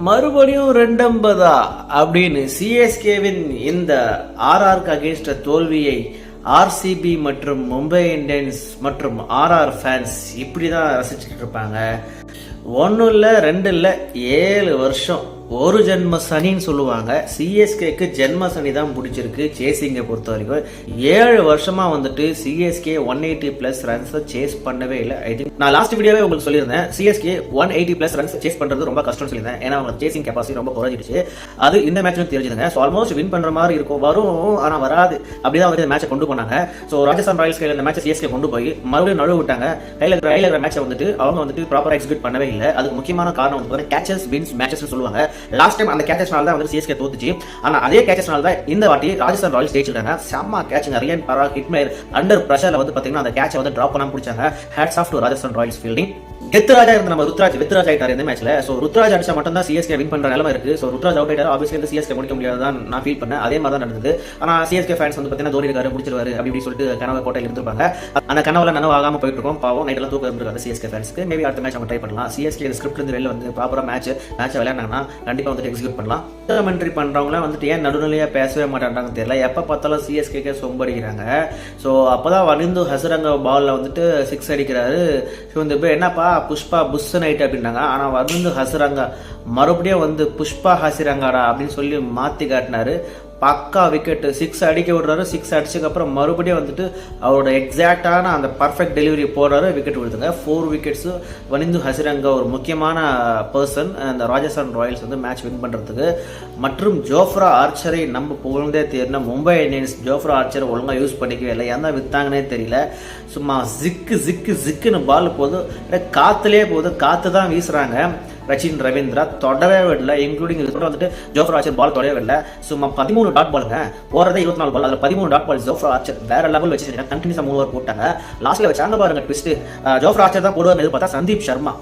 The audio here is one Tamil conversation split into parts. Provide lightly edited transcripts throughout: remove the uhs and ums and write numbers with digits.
மறுபடியும் 250 அப்படின்னு சிஎஸ்கேவின் இந்த ஆர்ஆருக்கு அகேன்ஸ்ட் தோல்வியை ஆர்சிபி மற்றும் மும்பை இந்தியன்ஸ் மற்றும் ஆர்ஆர் ஃபேன்ஸ் இப்படிதான் ரசிச்சுட்டு இருப்பாங்க. ஒன்றும் இல்லை 2 இல்லை 7 வருஷம் ஒரு ஜென்ம சனின்னு சொல்லுவாங்க. சிஎஸ்கேக்கு ஜென்ம சனி தான் பிடிச்சிருக்கு சேசிங்கை பொறுத்த வரைக்கும். 7 வருஷமா வந்துட்டு சிஎஸ்கே 180+ ரன்ஸ் சேஸ் பண்ணவே இல்லை. ஐ திங்க் நான் லாஸ்ட் வீடியோவே உங்களுக்கு சொல்லியிருந்தேன், சிஎஸ்கே 180+ ரன்ஸ் சேஸ் பண்றது ரொம்ப கஷ்டம்னு சொல்லியிருந்தேன். ஏன்னா அவங்க சேசிங் கெப்பாசிட்டி ரொம்ப குறைஞ்சிடுச்சு. அது இந்த மேட்ச்லும் தெரிஞ்சுதுங்க. ஸோ ஆல்மோஸ்ட் வின் பண்ற மாதிரி இருக்கும், வரும் ஆனால் வராது, அப்படிதான் வந்து மேட்சை கொண்டு போனாங்க. ஸோ ராஜஸ்தான் ராயல்ஸ் கையில் இந்த மேட்சை சிஎஸ்கே கொண்டு போய் மறுபடியும் நழுவு விட்டாங்க. கையில் இருக்கிற மேட்சை வந்துட்டு அவங்க வந்துட்டு ப்ராப்பராக எக்ஸிக்யூட் பண்ணவே இல்லை. அதுக்கு முக்கியமான காரணம் வந்து கேச்சஸ் வின்ஸ் மேட்சஸ் சொல்லுவாங்க. லாஸ்ட் டைம் அந்த கேச்சஸ்னால தான் வந்து சிஎஸ்கே தோத்துச்சு. ஆனா அதே கேச்சஸ்னால தான் இந்த வாட்டி ராஜஸ்தான் ராயல்ஸ் ஜெயிச்சிட்டாங்க. செம்ம கேட்சுங்க. ரியன் பராக் ஹிட்மேர் அண்டர் பிரஷர்ல வந்து பாத்தீங்கன்னா அந்த கேட்சை வந்து டிராப் பண்ணாம பிடிச்சாங்க. Hats off to Rajasthan royals fielding. கெத்துராஜா இருந்த நம்ம ருத்ராஜ் ஆயிட்டாரு இந்த மேட்ச்ல. சோ ருத்ராஜ் அடிச்சா மட்டும் தான் சிஎஸ்கே வின் பண்ற நிலைமை இருக்கு. சோ ருத்ராஜ் அவுட் ஆயிட்டாரு. ஆப்வியஸ்லி இந்த சிஎஸ்கே முடிக்க முடியாதுதான் நான் ஃபீல் பண்ணேன். அதே மாதிரி தான் நடந்தது. ஆனா சிஎஸ்கே ஃபேன்ஸ் வந்து பாத்தீங்கன்னா தோனி இருக்காரு முடிச்சிருவாரு அப்படி சொல்லிட்டு கனவு கோட்டையில் இருந்திருப்பாங்க. அந்த கனவுல நனவு ஆகாம போயிட்டு இருக்கோம். பாவம் நைட் எல்லாம் தூக்கம் இருந்திருக்காரு சிஎஸ்கே ஃபேன்ஸ்க்கு. மேபி அடுத்த மேட்ச் அவங்க ட்ரை பண்ணலாம். சிஎஸ்கே ஸ்கிரிப்ட்ல இருந்து வெளில வந்து ப்ராப்பரா மேட்ச் விளையாடுனாங்கன்னா கண்டிப்பா வந்துட்டு எக்ஸிக்யூட் பண்ணலாம். கமெண்ட்ரி பண்றவங்க வந்துட்டு ஏன் நடுநிலையா பேசவே மாட்டாங்க தெரியல. எப்ப பார்த்தாலும் சிஎஸ்கே சொம்படிக்கிறாங்க. ஸோ அப்பதான் வனிந்து ஹசரங்க பால்ல வந்துட்டு 6 அடிக்கிறாரு. ஸோ இந்த பேர் என்னப்பா புஷ்பா புஷ் நைட் அப்படின்னாங்க. ஆனா வந்து ஹசரங்க மறுபடியும் வந்து புஷ்பா ஹசிரங்காடா அப்படின்னு சொல்லி மாத்தி காட்டினாரு. பக்கா விக்கெட் 6 அடிக்க விடுறாரு. 6 அடிச்சதுக்கு அப்புறம் மறுபடியும் வந்துட்டு அவரோட எக்ஸாக்டான அந்த பர்ஃபெக்ட் டெலிவரி போடுறாரு. விக்கெட் விடுதுங்க. 4 விக்கெட்ஸ். வனிந்து ஹசிரங்க ஒரு முக்கியமான பர்சன் அந்த ராஜஸ்தான் ராயல்ஸ் வந்து மேட்ச் வின் பண்றதுக்கு. மற்றும் ஜோஃப்ரா ஆர்ச்சரை நம்ம புகழ்ந்தே தேர்ன மும்பை இந்தியன்ஸ் ஜோஃப்ரா ஆர்ச்சரை ஒழுங்கா யூஸ் பண்ணிக்கவே இல்லை. எந்த வித்தாங்கன்னே தெரியல. சும்மா ஜிக்குன்னு பால் போகுது, காத்துலேயே போகுது. காத்து தான் வீசுறாங்க. ரச்சின் ரவீந்திரா தொடவே விடல. இன்க்ளூடிங் வந்துட்டு ஜோஃப்ரா ஆர்ச்சர் பால் தொடவே விடல. சும்மா 13 டாட் பாலுங்க. போறதே 24 பால். அதில் 13 டாட் பால் ஜோஃப்ரா ஆர்ச்சர் வேற லெவல் வச்சு கண்டினியூஸா 3 ஓவர் போட்டாங்க. லாஸ்ட்ல வச்சாங்க பாருங்க ட்விஸ்ட். ஜோஃப்ரா ஆர்ச்சர் தான் போடுவார்னு எதிர்பார்த்தா சந்தீப் சர்மா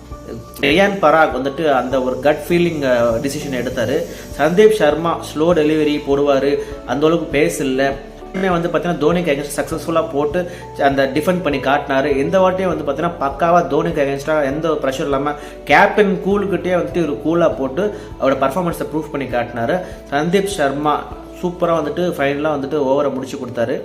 ரியான் பராக் வந்துட்டு அந்த ஒரு கட் ஃபீலிங் டிசிஷன் எடுத்தாரு. சந்தீப் சர்மா ஸ்லோ டெலிவரி போடுவாரு, அந்த அளவுக்கு பேஸ் இல்லை. வந்து பார்த்தீங்கன்னா தோனிக்கு அகேன்ஸ்ட் சக்ஸஸ்ஃபுல்லாக போட்டு அந்த டிஃபெண்ட் பண்ணி காட்டினாரு. இந்த வாட்டியும் வந்து பார்த்தீங்கன்னா பக்காவாக தோனிக்கு அகேன்ஸ்டாக எந்த ப்ரெஷர் இல்லாமல் கேப்டன் கூலுக்கிட்டே வந்துட்டு ஒரு கூலாக போட்டு அவரோட பர்ஃபார்மன்ஸை ப்ரூவ் பண்ணி காட்டினாரு. சந்தீப் சர்மா சூப்பராக வந்துட்டு ஃபைனலாக வந்துட்டு ஓவரை முடிச்சு கொடுத்தாரு.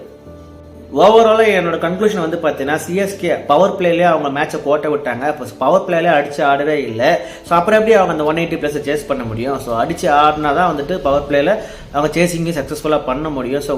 ஓவராலாக என்னோட கன்க்ளூஷன் வந்து பார்த்தீங்கன்னா சிஎஸ்கே பவர் பிளேலேயே அவங்க மேட்சை கோட்டை விட்டாங்க. இப்போ பவர் பிளேலே அடிச்சு ஆடவே இல்லை. ஸோ அப்புறம் எப்படி அவங்க அந்த 180+ சேஸ் பண்ண முடியும்? ஸோ அடிச்சு ஆடினா தான் வந்துட்டு பவர் பிளேல அவங்க சேசிங்கையும் சக்ஸஸ்ஃபுல்லாக பண்ண முடியும். ஸோ